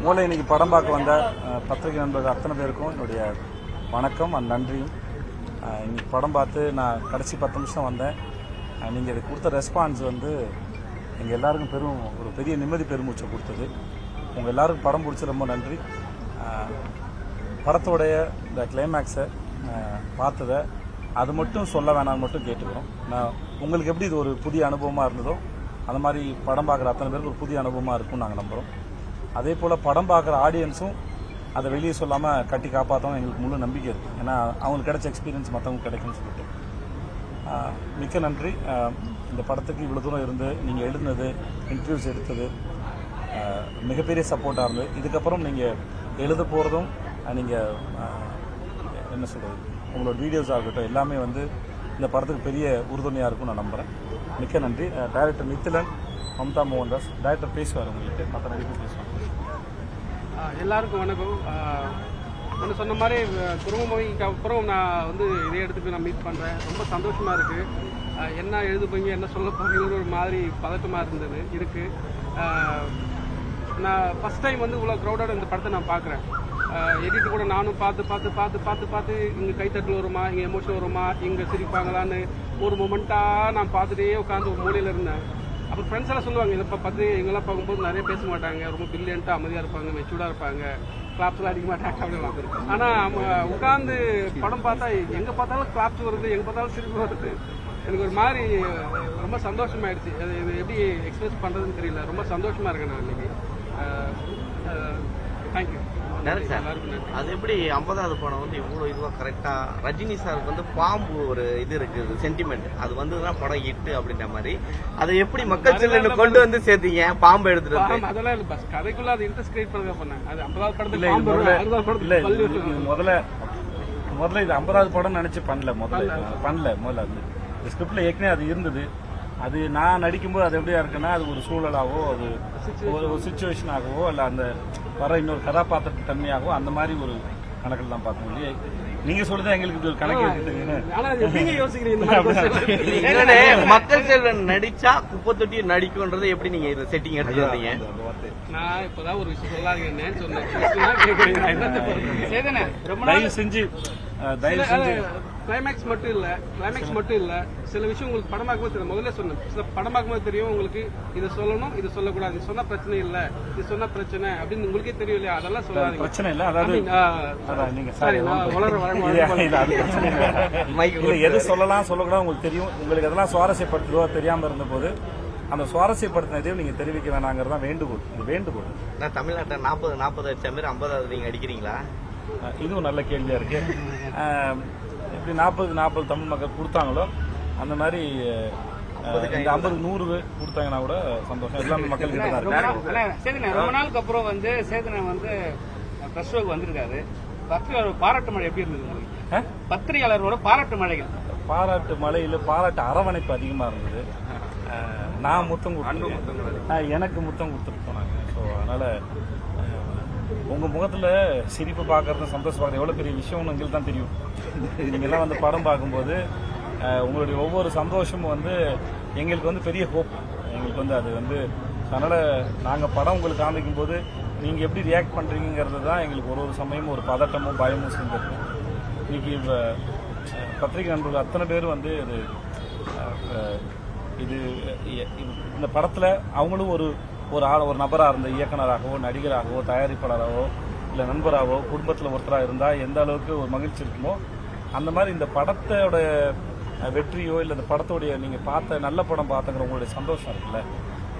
மூளை இன்னைக்கு படம் பார்க்க வந்த பத்திரிகை நண்பர்கள் அத்தனை பேருக்கும் என்னுடைய வணக்கம் அண்ட் நன்றியும். இன்னைக்கு படம் பார்த்து நான் கடைசி 10 நிமிஷம் வந்தேன். நீங்கள் இதுக்கு கொடுத்த ரெஸ்பான்ஸ் வந்து எங்கள் எல்லாருக்கும் ஒரு பெரிய நிம்மதி பெருமூச்சை கொடுத்தது. உங்கள் எல்லாருக்கும் படம் பிடிச்சி ரொம்ப நன்றி. படத்தோடைய இந்த கிளைமேக்ஸை பார்த்ததை அது மட்டும் சொல்ல வேணாம்னு மட்டும் கேட்டுக்கிறோம். நான் உங்களுக்கு எப்படி இது ஒரு புதிய அனுபவமாக இருந்ததோ அந்த மாதிரி படம் பார்க்குற அத்தனை பேருக்கு ஒரு புதிய அனுபவமாக இருக்கும்னு நாங்கள் நம்புகிறோம். அதே போல் படம் பார்க்குற ஆடியன்ஸும் அதை வெளியே சொல்லாமல் கட்டி காப்பாற்றவும் எங்களுக்கு முழு நம்பிக்கை இருக்குது. ஏன்னா அவங்களுக்கு கிடைச்ச எக்ஸ்பீரியன்ஸ் மற்றவங்க கிடைக்கும்னு சொல்லிட்டு மிக்க நன்றி. இந்த படத்துக்கு இவ்வளோ தூரம் இருந்து நீங்கள் எழுதுனது, இன்டர்வியூஸ் எடுத்தது மிகப்பெரிய சப்போர்ட்டாக இருந்தது. இதுக்கப்புறம் நீங்கள் எழுத போகிறதும் நீங்கள் என்ன சொல்கிறது, உங்களோட வீடியோஸாக இருக்கட்டும் எல்லாமே வந்து இந்த படத்துக்கு பெரிய உறுதுணையாக இருக்கும்னு நான் நம்புகிறேன். மிக்க நன்றி. டைரக்டர் நித்திலன், மம்தா மோகன்தாஸ் டைரக்டர் பேசுவார், உங்களுக்கு மற்ற நடிகர் பேசுவாங்க. எல்லாருக்கும் வணக்கம். ஒன்று சொன்ன மாதிரி குடும்ப மொழிக்கு அப்புறம் நான் வந்து இதே இடத்துக்கு நான் மீட் பண்ணுறேன். ரொம்ப சந்தோஷமாக இருக்குது. என்ன எழுத போங்க, என்ன சொல்ல போகிறீங்கன்னு ஒரு மாதிரி பதட்டமாக இருக்குது. நான் ஃபஸ்ட் டைம் வந்து இவ்வளோ க்ரௌடோட இந்த படத்தை நான் பார்க்குறேன். எடிட்டு கூட நானும் பார்த்து இங்கே கைத்தட்டல் வருமா, இங்கே எமோஷன் வருமா, இங்கே சிரிப்பாங்களான்னு ஒரு மொமெண்ட்டாக நான் பார்த்துட்டே உட்காந்து ஒரு மூலையில் இருந்தேன். அப்புறம் ஃப்ரெண்ட்ஸ் எல்லாம் சொல்லுவாங்க, இதை பார்த்து எங்கெல்லாம் பார்க்கும்போது நிறைய பேச மாட்டாங்க, ரொம்ப பில்லியன்ட்டாக அமைதியாக இருப்பாங்க, மெச்சூர்டாக இருப்பாங்க, கிளாப்ஸ்லாம் அடிக்க மாட்டாங்க அப்படிலாம். ஆனால் உட்காந்து படம் பார்த்தா எங்கே பார்த்தாலும் கிளாப்ஸ் வருது, எங்கே பார்த்தாலும் சிரிப்பு வருது. எனக்கு ஒரு மாதிரி ரொம்ப சந்தோஷமாயிடுச்சு. இது எப்படி எக்ஸ்பிரஸ் பண்ணுறதுன்னு தெரியல. ரொம்ப சந்தோஷமாக இருக்கேன் நான் இன்னைக்கு. தேங்க்யூ. அது எப்படி 50வது படம் வந்து இவ்வளவு இதுவா கரெக்டா, ரஜினி சாருக்கு வந்து பாம்பு ஒரு இது இருக்குது சென்டிமெண்ட், அது வந்துதான் படம் ஹிட் அப்படின்ற மாதிரி அதை எப்படி மக்கள் செல்ல கொண்டு வந்து சேர்த்தீங்க? பாம்பு எடுத்துட்டு அதெல்லாம் இல்ல, பஸ் கதைக்குள்ள அது இன்ட்ரெஸ்ட் கிரியேட் பண்ண பண்ணேன். அது 50வது படத்துல முதல்ல இது 50வது படம் நினைச்சு முதல்ல ஸ்கிரிப்ட்ல ஏற்கனவே அது இருந்தது. அது நான் நடிக்கும்போது அது எப்படியா இருக்குன்னா, அது ஒரு சூழலாகவோ, அது ஒரு சிச்சுவேஷனாகவோ, இல்லை அந்த வர இன்னொரு கதாபாத்திர தன்மையாகவோ அந்த மாதிரி ஒரு கணக்கில் தான் பார்க்க முடியும். நீங்க சொல்றது எங்களுக்கு இது ஒரு கணக்கு. மக்கள் செல்வன் நடிச்சா குப்பத்தொட்டி நடிக்கும்ன்றது எப்படி நீங்க இதை செட்டிங் எடுத்துருந்தீங்க? நான் இப்பதான் ஒரு விஷயம் சொல்லாதீங்க. தயவு செஞ்சு கிளைமேக்ஸ் மட்டும் இல்ல, சில விஷயம் உங்களுக்கு படம் பார்க்கும்போது தெரியும். முதல்ல சொன்னேன், சில படம் பார்க்கும்போது தெரியும் உங்களுக்கு இது சொல்லணும், இது சொல்லக்கூடாது, இது சொன்னா பிரச்சனை இல்ல, இது சொன்னா பிரச்சனை அப்படின்னு உங்களுக்கே தெரியும் இல்லையா? அதெல்லாம் சொல்லாதீங்க. பிரச்சனை இல்ல, அதாவது எது சொல்லலாம் சொல்லக்கூடாது உங்களுக்கு தெரியும். உங்களுக்கு எதெல்லாம் சுவாரஸ்யப்படுத்துதோ தெரியாம இருந்த போது அந்த சுவாரஸ்யப்படுத்தினதையும் நீங்க தெரிவிக்க வேணாங்கிறதா வேண்டுகோள். இது வேண்டுகோள். நான் தமிழ்நாட்டை 40 அடிச்ச மாதிரி 50வது நீங்க அடிக்கிறீங்களா? இதுவும் நல்ல கேள்வியா இருக்கு. எப்படி 40 தமிழ் மக்கள் கொடுத்தாங்களோ அந்த மாதிரி 50-100 கொடுத்தாங்கன்னா கூட சந்தோஷம். எல்லாமே மக்கள் கிட்ட தான் இருக்கு. ரொம்ப நாளுக்கு அப்புறம் வந்து சேதனன் வந்து பிரஸ் ஷோக்கு வந்திருக்காரு. பத்திரிகையாளர் பாராட்டு மழை எப்படி இருந்தது? பத்திரிகையாளரோட பாராட்டு மழைகள், பாராட்டு மழையில பாராட்டு அரவணைப்பு அதிகமா இருந்தது. நான் முத்தம் கொடுத்தேன், எனக்கு முத்தம் கொடுத்துட்டு போனாங்க. ஸோ அதனால உங்க முகத்துல சிரிப்பு பார்க்கறது, சந்தோஷம் பார்க்கறது எவ்வளவு பெரிய விஷயம்னு எங்களுக்கு தான் தெரியும். நீங்கெல்லாம் வந்து படம் பார்க்கும்போது உங்களுடைய ஒவ்வொரு சந்தோஷமும் வந்து எங்களுக்கு வந்து பெரிய ஹோப். எங்களுக்கு வந்து அது வந்து அதனால நாங்கள் படம் உங்களுக்கு காமிக்கும் போது நீங்க எப்படி ரியாக்ட் பண்றீங்கிறது தான் எங்களுக்கு ஒரு சமயமும் ஒரு பதட்டமும் பயமும் சேர்ந்துருக்கும். இன்னைக்கு பத்திரிகை நண்பர்கள் அத்தனை பேரும் வந்து இது இந்த படத்துல அவங்களும் ஒரு நபராக இருந்த இயக்குனராகவோ, நடிகராகவோ, தயாரிப்பாளராகவோ, இல்லை நண்பராகவோ, குடும்பத்தில் ஒருத்தராக இருந்தால் எந்த அளவுக்கு ஒரு மகிழ்ச்சி இருக்குமோ அந்த மாதிரி இந்த படத்தோட வெற்றியோ இல்லை இந்த படத்தோடைய நீங்கள் பார்த்த நல்ல படம் பார்த்துங்கிற உங்களுடைய சந்தோஷம் இருக்குல்ல,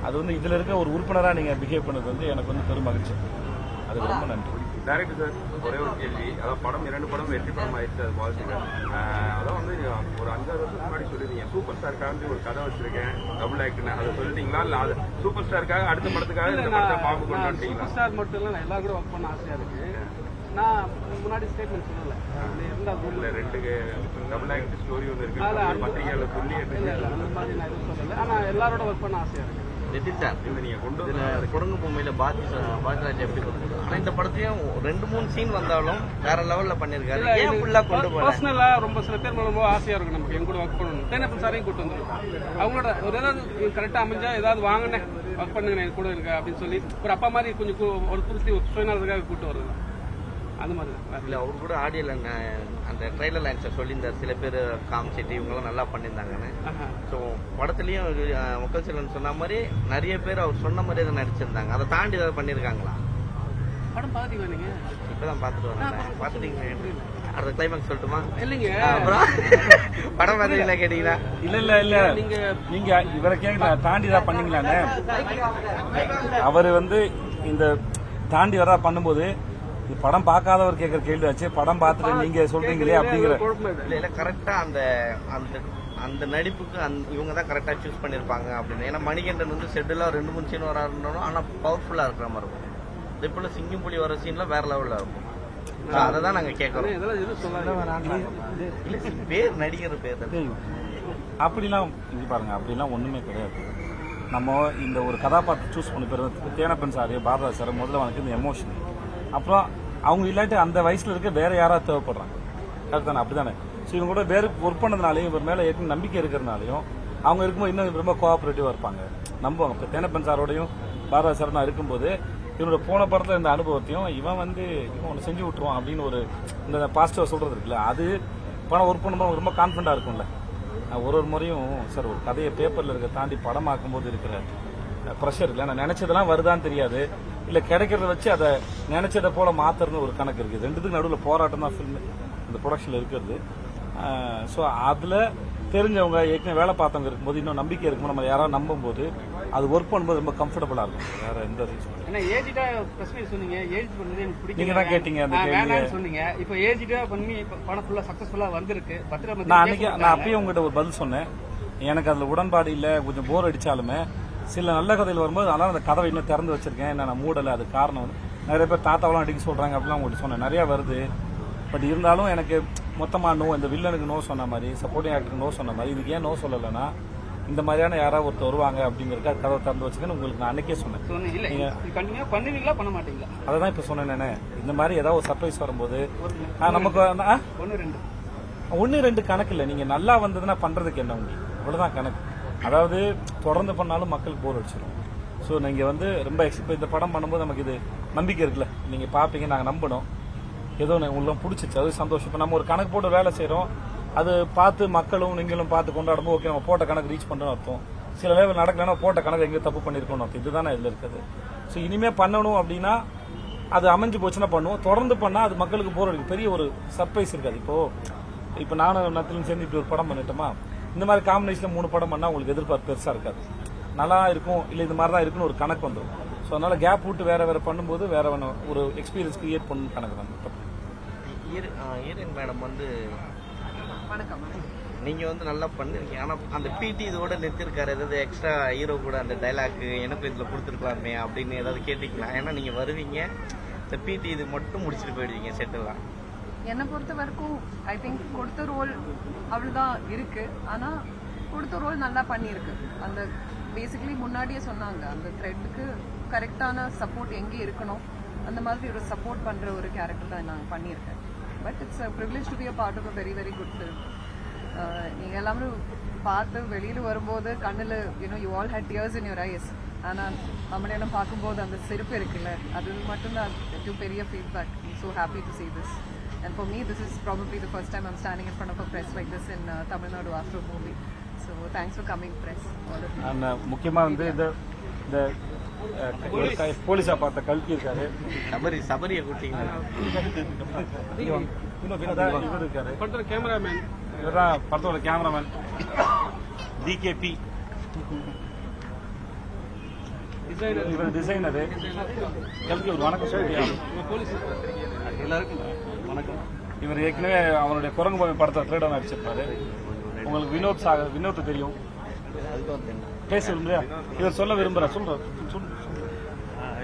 அது வந்து இதில் இருக்க ஒரு உறுப்பினராக நீங்கள் பிஹேவ் பண்ணது வந்து எனக்கு வந்து பெரும் மகிழ்ச்சி. அதுக்கு ரொம்ப நன்றி. டைரக்டர் சார், ஒரே ஒரு கேள்வி. அதாவது படம் 2 படம் வெற்றி படம் ஆயிடுச்சு, அது வாழ்த்துக்கள். அதான் வந்து ஒரு 5-6 வருஷத்துக்கு முன்னாடி சொல்லிருந்தீங்க சூப்பர் ஸ்டாருக்காக ஒரு கதை வச்சிருக்கேன் டபுள் ஆக்ட்னு, அதை சொல்லிட்டீங்களா? இல்ல அது சூப்பர் ஸ்டாருக்காக அடுத்த படத்துக்காக இந்த படத்தை பாம்பு கொண்டு வந்துட்டீங்களா? சூப்பர் ஸ்டார் மட்டும் இல்ல, எல்லா கூட ஒர்க் பண்ண ஆசையா இருக்கு. நான் முன்னாடி ஸ்டேட்மெண்ட் சொல்லல, இல்ல 2 டபுள் ஆக்ட் ஸ்டோரி ஒன்று இருக்கு பத்திரிகையாளர் சொல்லி அந்த மாதிரி நான் எதுவும் சொல்லல. ஆனா எல்லாரோட ஒர்க் பண்ண ஆசையா இருக்கு. நீங்க குரங்கு பொம்மையில பாரதிராஜ் எப்படி கொடுத்துருக்காங்க? ஆனா இந்த படத்தையும் 2-3 சீன் வந்தாலும் வேற லெவல்ல பண்ணிருக்காரு. பர்சனலா ரொம்ப சில பேர் ரொம்ப ஆசையா இருக்கும் நமக்கு என் கூட ஒர்க் பண்ணணும். தேனப்பன் சாரையும் கூட்டு வந்துருக்கோம். அவங்களோட ஒரு ஏதாவது கரெக்டா அமைஞ்சா ஏதாவது வாங்கினேன் ஒர்க் பண்ணுங்க என் கூட இருக்க அப்படின்னு சொல்லி ஒரு அப்பா மாதிரி கொஞ்சம் ஒரு புதுசி சுயநலத்துக்காக கூப்பிட்டு வருது அந்த மாதிரி தான். இல்ல அவரு கூட ஆடியோல அந்த ட்ரைலர் லைன்ஸை சொல்லியிருந்தார், சில பேர் காமிச்சிட்டு இவங்கெல்லாம் நல்லா பண்ணியிருந்தாங்கன்னு. ஸோ படத்துலயும் மக்கள் செல்வன் சொன்ன மாதிரி நிறைய பேர் அவர் சொன்ன மாதிரியே தான் நடிச்சிருந்தாங்க. அதை தாண்டி ஏதாவது பண்ணியிருக்காங்களா? படம் பாத்தீங்களா நீங்க? இப்பதான் பாத்துட்டு வந்தேன். பாத்துட்டீங்க? அடுத்த கிளைமேக்ஸ் சொல்லட்டுமா? இல்லைங்க, அப்புறம் படம் பார்த்தீங்களா கேட்டீங்களா? இல்ல நீங்க இவரை கேட்க தாண்டி தான் பண்ணீங்களானே. அவரு வந்து இந்த தாண்டி வரா பண்ணும்போது இது படம் பார்க்காதவர் கேட்கற கேள்வி ஆச்சு. படம் பார்த்துட்டு நீங்க சொல்றீங்களே அப்படிங்கிற இல்ல கரெக்டா அந்த அந்த அந்த நடிப்புக்கு இவங்க தான் கரெக்டா சூஸ் பண்ணிருப்பாங்க அப்படின்னு. ஏன்னா மணிகண்டன் வந்து செட்டில் 2-3 சீன் வராருந்தாலும் ஆனா பவர்ஃபுல்லா இருக்கிற மாதிரி இருக்கும். இதே போல சிங்கம் புலி வர சீன்ல வேற லெவல்ல இருக்கும். அதை தான் நாங்க கேட்கறோம். இல்ல பேர் நடிகர் பேர் அப்படிலாம் இங்க பாருங்க, அப்படிலாம் ஒண்ணுமே கிடையாது. நம்ம இந்த ஒரு கதாபாத்திரம் சூஸ் பண்ணி போயிருந்தோம். தேனப்பன் சார், பாரதாஸ் சார் முதல்ல வந்து இந்த எமோஷன், அப்புறம் அவங்க இல்லாட்டி அந்த வயசுல இருக்க வேற யாராவது தேவைப்படுறாங்க. கரெக்ட் தானே? அப்படித்தானே? ஸோ இவங்க கூட வேறு ஒர்க் பண்ணதுனாலையும் இவர் மேல ஏற்கனவே நம்பிக்கை இருக்கிறதுனாலையும் அவங்க இருக்கும்போது இன்னும் ரொம்ப கோஆபரேட்டிவா இருப்பாங்க, நம்புவாங்க. இப்போ தேனப்பன் சாரோடையும் பாரதாஸ் சார் நான் இருக்கும்போது இவனோட போன படத்துல இந்த அனுபவத்தையும் இவன் ஒன்று செஞ்சு விட்டுருவான் அப்படின்னு ஒரு இந்த பாசிட்டிவா சொல்றது இருக்குல்ல, அது படம் ஒர்க் பண்ணும்போது ரொம்ப கான்ஃபிடண்டா இருக்கும்ல. ஒரு முறையும் சார் ஒரு கதையை பேப்பர்ல இருக்க தாண்டி படமாக்கும் போது இருக்கிற ப்ரெஷர் இல்லை, நான் நினைச்சதெல்லாம் வருதான்னு தெரியாது, இல்ல கிடைக்கிறத வச்சு அதை நினைச்சதை போல மாத்துறதுன்னு ஒரு கணக்கு இருக்கு. ரெண்டுத்துக்கு நடுவில் போராட்டம் தான் ஃபில்ம் இந்த ப்ரொடக்ஷன்ல இருக்கிறது. ஸோ அதுல தெரிஞ்சவங்க ஏற்கனவே வேலை பார்த்தவங்க இருக்கும்போது இன்னும் நம்பிக்கை இருக்கும்போது நம்ம யாராவது நம்பும் போது அது ஒர்க் பண்ணும்போது ரொம்ப கம்ஃபர்டபுளா இருக்கும். வேற எந்த ரீசன் ஏன்னா ஏஜிட்டா பிரச்சனை சொன்னீங்க, ஏஜ் பண்ணது எனக்கு பிடிக்கல, நீங்க தான் கேட்டீங்க அந்த கேள்வியை சொன்னீங்க. இப்போ ஏஜிட்டா பண்ணி படம் ஃபுல்லா சக்சஸ்ஃபுல்லா வந்திருக்கு. நான் அப்பயே உங்ககிட்ட ஒரு பதில் சொன்னேன். எனக்கு அதுல உடன்பாடு இல்ல, கொஞ்சம் போர் அடிச்சாலுமே சில நல்ல கதையில் வரும்போது அதனால அந்த கதவை இன்னும் திறந்து வச்சிருக்கேன். நான் மூடலை. அது காரணம் வந்து நிறைய பேர் தாத்தாவெல்லாம் அடிக்க சொல்றாங்க அப்படிலாம் உங்கள்கிட்ட சொன்னேன். நிறைய வருது. பட் இருந்தாலும் எனக்கு மொத்தமா நோ, இந்த வில்லனுக்கு நோ சொன்ன மாதிரி, சப்போர்ட்டிங் ஆக்டருக்கு நோ சொன்ன மாதிரி, இதுக்கு ஏன் நோ சொல்லலைன்னா இந்த மாதிரியான யாராவது ஒருத்தர் வருவாங்க அப்படிங்கறதுக்கு கதவை திறந்து வச்சுக்கன்னு உங்களுக்கு நான் அன்னைக்கே சொன்னேன். பண்ணுவீங்களா பண்ண மாட்டீங்களா? அதான் இப்ப சொன்னேன். இந்த மாதிரி ஏதாவது ஒரு சர்ப்ரைஸ் வரும்போது நமக்கு 1-2 கணக்கு இல்லை. நீங்க நல்லா வந்ததுன்னா பண்றதுக்கு என்ன உண்டு, அவ்வளவுதான் கணக்கு. அதாவது தொடர்ந்து பண்ணாலும் மக்களுக்கு போர் அடிச்சிடும். ஸோ நீங்க வந்து ரொம்ப இந்த படம் பண்ணும்போது நமக்கு இது நம்பிக்கை இருக்குல்ல, நீங்க பாப்பீங்க, நாங்க நம்பணும். ஏதோ உங்களுக்கு பிடிச்சிச்சு, அது சந்தோஷம். இப்போ நம்ம ஒரு கணக்கு போட்டு வேலை செய்யறோம், அது பார்த்து மக்களும் நீங்களும் பார்த்து கொண்டாடும்போது ஓகே நம்ம போட்ட கணக்கு ரீச் பண்றோம் அர்த்தம். சில லேவல் நடக்கலன்னா போட்ட கணக்கு எங்கேயும் தப்பு பண்ணிருக்கோம் அர்த்தம். இதுதானே இதுல இருக்குது. ஸோ இனிமே பண்ணணும் அப்படின்னா அது அமைஞ்சு போச்சுன்னா பண்ணுவோம். தொடர்ந்து பண்ணா அது மக்களுக்கு போர் அடிக்கும். பெரிய ஒரு சர்ப்ரைஸ் இருக்காது. இப்போ நானும் நத்திலும் சேர்ந்து இப்படி ஒரு படம் பண்ணிட்டோமா, இந்த மாதிரி காம்பினேஷன்ல 3 படம் பண்ணா உங்களுக்கு எதிர்பார்ப்பு பெருசா இருக்காது. நல்லா இருக்கும் இல்ல இந்த மாதிரி தான் இருக்குன்னு ஒரு கணக்கு வந்துடும். ஸோ அதனால கேப் விட்டு வேற பண்ணும்போது வேற ஒரு எக்ஸ்பீரியன்ஸ் கிரியேட் பண்ணணும் கணக்கு தான். ஈரன் மேடம் வந்து நீங்க வந்து நல்லா பண்ணிருக்கீங்க. ஆனா அந்த பிடி இதோட நிறுத்திருக்காரு. ஏதாவது எக்ஸ்ட்ரா ஹீரோ கூட அந்த டைலாக் எனக்கு இதுல கொடுத்துருக்கலாமே அப்படின்னு ஏதாவது கேட்டீங்களா? ஏன்னா நீங்க வருவீங்க, இந்த பிடி இது மட்டும் முடிச்சுட்டு போயிடுவீங்க செட்டெல்லாம். என்னை பொறுத்த வரைக்கும் ஐ திங்க் கொடுத்த ரோல் அவ்வளவுதான் இருக்கு. ஆனா கொடுத்த ரோல் நல்லா பண்ணியிருக்கு. அந்த பேசிக்கலி முன்னாடியே சொன்னாங்க, அந்த த்ரெட்டுக்கு கரெக்டான சப்போர்ட் எங்கே இருக்கணும் அந்த மாதிரி ஒரு சப்போர்ட் பண்ற ஒரு கேரக்டர் தான் நான் பண்ணியிருக்கேன். But it's a privilege to be a part of a very very good film. நீங்க எல்லாரும் பார்த்து வெளியில வரும்போது கண்ணுல you all had tears in your eyes. ஆனா நம்மளெல்லாம் பார்க்கும்போது அந்த சிரிப்பு இருக்குல்ல, அது மட்டும்தான் பெரிய feedback. So happy to see this. And for me, this is probably the first time I'm standing in front of a press like this in Tamil Nadu after a movie. So thanks for coming, press, all of you. And முக்கியமா வந்து இந்த போலீஸா பார்த்த கல்கி இருக்காரு, சபரியை கூட்டிங்க இவர் இருக்காரு, படத்தோட கேமராமேன், இவர்தான் படத்தோட கேமராமேன் டிகேபி, இவர் டிசைனரு. கல்கி ஒரு வணக்கம் சொல்லியா? எல்லாருக்கும் வணக்கம். இவர் ஏற்கனவே அவருடைய குரங்கு பாவி படத்தை த்ரேட் நடிச்சிருப்பாரு. உங்களுக்கு வினோத் தெரியும், பேச விரும்புறியா? இவர் சொல்ல விரும்புற சொல்ற.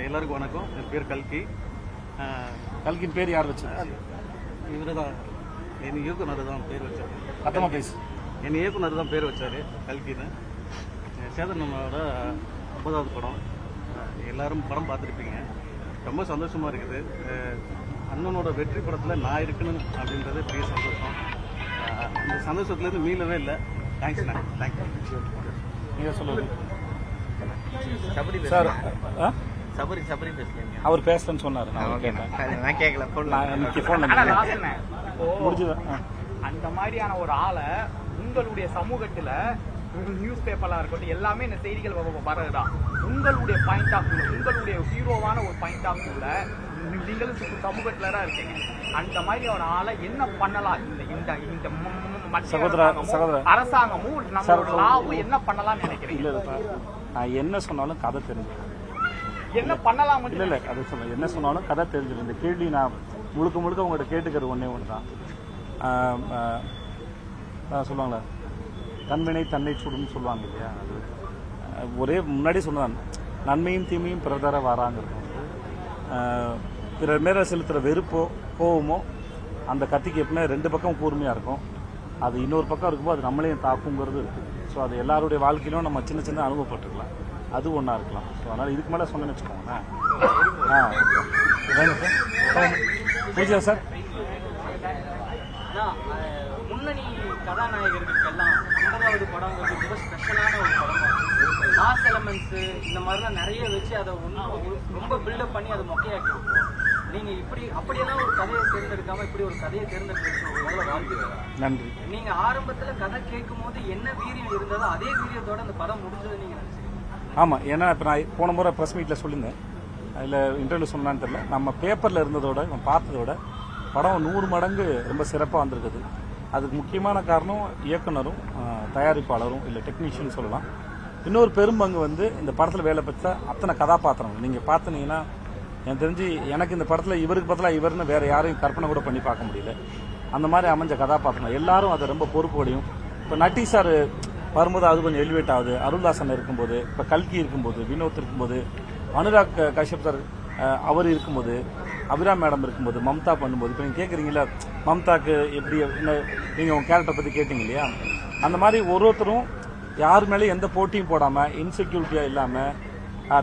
எல்லாருக்கும் வணக்கம். என் பேர் கல்கி. கல்கின் பேர் யார் வச்சு? இவரு தான் என் இயக்குனர் தான் பேர் வச்சாரு. அத்தமா பேசு. என் இயக்குனர் தான் பேர் வச்சாரு கல்கின்னு. சேதன் நம்மளோட 50வது படம். எல்லாரும் படம் பார்த்துருப்பீங்க. ரொம்ப சந்தோஷமா இருக்குது. அண்ணனோட வெற்றி படத்தில் நான் இருக்கணும் அப்படின்றது பெரிய சந்தோஷம். இந்த சந்தோஷத்துலேருந்து மீளவே இல்லை. தேங்க்ஸ். தேங்க்யூ. நீங்க சொல்லுங்க. சபரி சார் பேசுறேன். சபரி பேசுறீங்க. அவர் பேசுறேன்னு சொன்னாரு. நான் கேட்டேன். நான் கேட்கல. நான் இன்னைக்கு ஃபோன் முடிஞ்சது. அந்த மாதிரியான ஒரு ஆளை உங்களுடைய சமூகத்துல நியூஸ் பேப்பர்லாம் இருக்கட்டும் எல்லாமே இந்த செய்திகள் வரதுதான். உங்களுடைய பாயிண்ட் ஆஃப் வியூ, உங்களுடைய ஹீரோவான ஒரு பாயிண்ட் ஆஃப் வியூல நீங்களும் சமூகத்துல தான் இருக்கீங்க. அந்த மாதிரி ஒரு ஆளை என்ன பண்ணலாம்? இந்த இந்த அரசாங்கமும் நம்மளோட லாவும் என்ன பண்ணலாம்னு நினைக்கிறீங்க? இல்ல நான் என்ன சொன்னாலும் கதை தெரிஞ்சு என்ன பண்ணலாம்? இல்ல அதை சொல்ல என்ன சொன்னாலும் கதை தெரிஞ்சிடும். இந்த கேள்வி நான் முழுக்க உங்கள்கிட்ட கேட்டுக்கிறது ஒன்னே ஒண்ணுதான். சொல்லுவாங்களே தன்வினை தன்னை சுடுன்னு சொல்லுவாங்க இல்லையா, அது ஒரே முன்னாடி சொன்னான். நன்மையும் தீமையும் பிறதர வராங்கிறது பிறர் மேல செலுத்துற வெறுப்போ கோவமோ அந்த கத்திக்கு எப்பவுமே ரெண்டு பக்கம் கூர்மையா இருக்கும். அது இன்னொரு பக்கம் இருக்கும்போது அது நம்மளையும் தாக்குங்கிறது இருக்கு. ஸோ அது எல்லாருடைய வாழ்க்கையிலும் நம்ம சின்ன சின்ன அனுபவப்பட்டிருக்கலாம். அது ஒன்றா இருக்கலாம். ஸோ அதனால் இதுக்கு மேலே சொன்னேன்னு வச்சுக்கோங்களேன். புரியுதா சார்? முன்னணி கதாநாயகர்களுக்கெல்லாம் 50வது படம் வந்து ரொம்ப ஸ்பெஷலான ஒரு படம். மாஸ் எலமெண்ட்ஸ் இந்த மாதிரிலாம் நிறைய வச்சு அதை ரொம்ப பில்டப் பண்ணி அதை மொக்கையாக்கி விட்டுருவோம். நீங்க அப்படியெல்லாம் ஒரு கதையை தேர்ந்தெடுக்காம இப்படி ஒரு கதையை தேர்ந்தெடுக்க வாழ்த்துக்கிறேன். நன்றி. நீங்க ஆரம்பத்துல கதை கேட்கும் போது என்ன வீரியம் இருந்ததோ அதே வீரியத்தோட அந்த படம் முடிஞ்சது நீங்க நினைச்சீங்க? ஆமாம். ஏன்னா இப்போ நான் போன முறை ப்ரெஸ் மீட்டில் சொல்லியிருந்தேன். அதில் இன்டர்வியூ சொன்னான்னு தெரியல. நம்ம பேப்பரில் இருந்ததோட நம்ம பார்த்ததோட படம் 100 மடங்கு ரொம்ப சிறப்பாக வந்திருக்குது. அதுக்கு முக்கியமான காரணம் இயக்குனரும் தயாரிப்பாளரும் இல்லை டெக்னீஷியன் சொல்லலாம். இன்னொரு பெரும்பங்கு வந்து இந்த படத்தில் வேலை பெற்ற அத்தனை கதாபாத்திரங்கள் நீங்கள் பார்த்தீங்கன்னா எனக்கு தெரிஞ்சு எனக்கு இந்த படத்தில் இவருக்கு பதிலாக இவர்னு வேற யாரையும் கற்பனை கூட பண்ணி பார்க்க முடியல. அந்த மாதிரி அமைஞ்ச கதாபாத்திரம் எல்லாரும் அதை ரொம்ப பொறுப்போடையும். இப்போ நட்டி சார் வரும்போது அது கொஞ்சம் எலிவேட் ஆகுது. அருள்தாசன் இருக்கும்போது, இப்போ கல்கி இருக்கும்போது, வினோத் இருக்கும்போது, அனுராக் கஷ்யப் சார் அவர் இருக்கும்போது, அபிராம் மேடம் இருக்கும்போது, மம்தா பண்ணும்போது, இப்போ நீங்கள் கேட்குறீங்களா மம்தாக்கு எப்படி என்ன நீங்கள் உங்கள் கேரக்டரை பற்றி கேட்டீங்க இல்லையா, அந்த மாதிரி ஒருத்தரும் யார் மேலேயும் எந்த போட்டியும் போடாமல் இன்செக்யூரிட்டியாக இல்லாமல்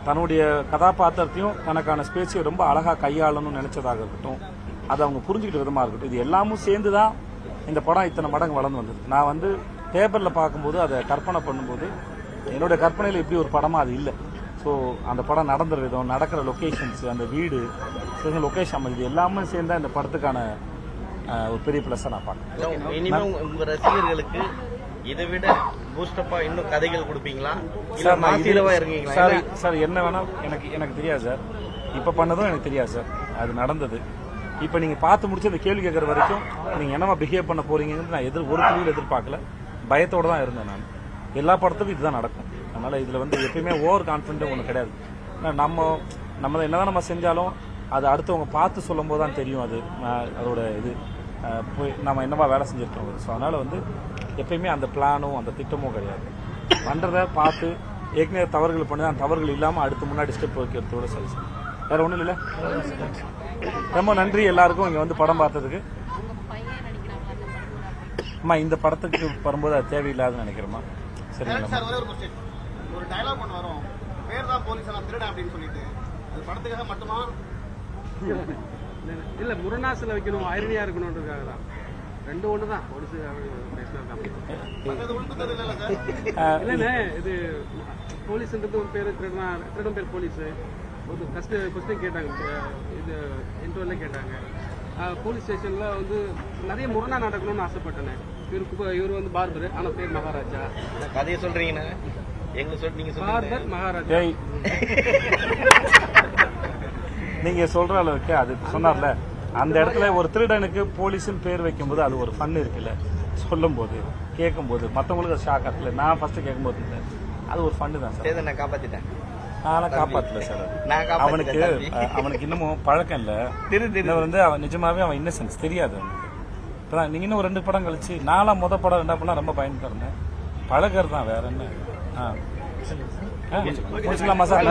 தன்னுடைய கதாபாத்திரத்தையும் தனக்கான ஸ்பேஸையும் ரொம்ப அழகாக கையாளணும்னு நினைச்சதாக இருக்கட்டும், அதை அவங்க புரிஞ்சுக்கிட்ட விதமாக இருக்கட்டும், இது எல்லாமும் சேர்ந்து தான் இந்த படம் இத்தனை மடங்கு வளர்ந்து வந்தது. நான் வந்து பேப்பரில் பார்க்கும்போது அதை கற்பனை பண்ணும்போது என்னுடைய கற்பனையில் இப்படி ஒரு படமாக அது இல்லை. ஸோ அந்த படம் நடந்த விதம், நடக்கிற லொக்கேஷன்ஸ், அந்த வீடு, லொக்கேஷன் இது எல்லாமே சேர்ந்தா இந்த படத்துக்கான ஒரு பெரிய பிளஸாக நான் பார்க்குறேன். இனிமேல் உங்க ரசிகர்களுக்கு இதை விட பூஸ்டப்பா இன்னும் கதைகள் கொடுப்பீங்களா? சார் என்ன வேணா எனக்கு தெரியாது சார். இப்ப பண்ணதும் எனக்கு தெரியாது சார். அது நடந்தது. இப்ப நீங்க பார்த்து முடிச்சு அந்த கேள்வி கேட்கற வரைக்கும் நீங்க என்னவா பிஹேவ் பண்ண போறீங்கன்னு நான் ஒரு புள்ளியில் எதிர்பார்க்கல. பயத்தோட தான் இருந்தேன் நான். எல்லா படத்துக்கும் இதுதான் நடக்கும். அதனால இதுல வந்து எப்பயுமே ஓவர் கான்பிடன்ட் ஒண்ணு கிடையாது. நம்ம என்னதான் நம்ம செஞ்சாலும் அது அடுத்தவங்க பார்த்து சொல்லும் போது தான் தெரியும் அது அதோட இது போய் நம்ம என்னவா வேலை செஞ்சிருக்கோம். ஸோ அதனால வந்து எப்பயுமே அந்த பிளானும் அந்த திட்டமும் கிடையாது. பண்றதை பார்த்து ஏற்கனவே தவறுகள் பண்ணி அந்த தவறுகள் இல்லாமல் அடுத்து முன்னாடி ஸ்டெப் வைக்கிறதோட சரி சார். வேற ஒன்றும் இல்லை. ரொம்ப நன்றி எல்லாருக்கும் இங்கே வந்து படம் பார்த்ததுக்கு. அம்மா இந்த படத்துக்கு வரும்போது அது தேவையில்லாதுன்னு நினைக்கிறேம்மா. சரிங்களா? ஒரு டயலாக் ஒன்று வரும், பேர் தான் போலீஸ் நான் திருடன் அப்படின்னு சொல்லிட்டு, அது படத்துக்காக மட்டுமா? இல்ல முரணாசில் வைக்கணும், ஐரணியா இருக்கணும்ன்றதுக்காக தான். ரெண்டு ஒன்று தான். இல்லைண்ணே, இது போலீஸ்ன்றது ஒரு பேர், திருடன் பேர் போலீஸ். ஒரு கொஸ்டின் கேட்டாங்க, இது இன்டர்வியூல கேட்டாங்க. போலீஸ் ஸ்டேஷன்ல வந்து நிறைய முரணா நடக்கணும்னு ஆசைப்பட்டேன். இவர் வந்து பார்பர், ஆனா பேர் மகாராஜா. கதையை சொல்றீங்கன்னா பார்பர் மகாராஜா. நீங்க சொல்ற அளவுக்கு அது சொன்னார்ல, அந்த இடத்துல ஒரு திருடனுக்கு போலீஸ்னு பேர் வைக்கும்போது அது ஒரு ஃபன் இருக்குல்ல. சொல்லும் போது கேட்கும் போது மற்றவங்களுக்கு அது ஷாக் ஆகல. நான் ஃபர்ஸ்ட் கேட்கும்போது இல்லை, அது ஒரு ஃபன்னு தான் சார். நான் காப்பாத்திட்டேன். நான் காப்பாத்தல சார். அவனுக்கு இன்னமும் பழக்கம் இல்ல வந்து அவன் நிஜமாவே அவன் இன்னசென்ஸ் தெரியாது அவனுக்கு. இப்பதான் நீங்க இன்னும் 2 படம் கழிச்சு நாலாம் படம் 2 படம் ரொம்ப பயந்துட்டு இருந்தேன். பழகிறது தான், வேற என்ன. முடிச்சுக்கலாமா சார்?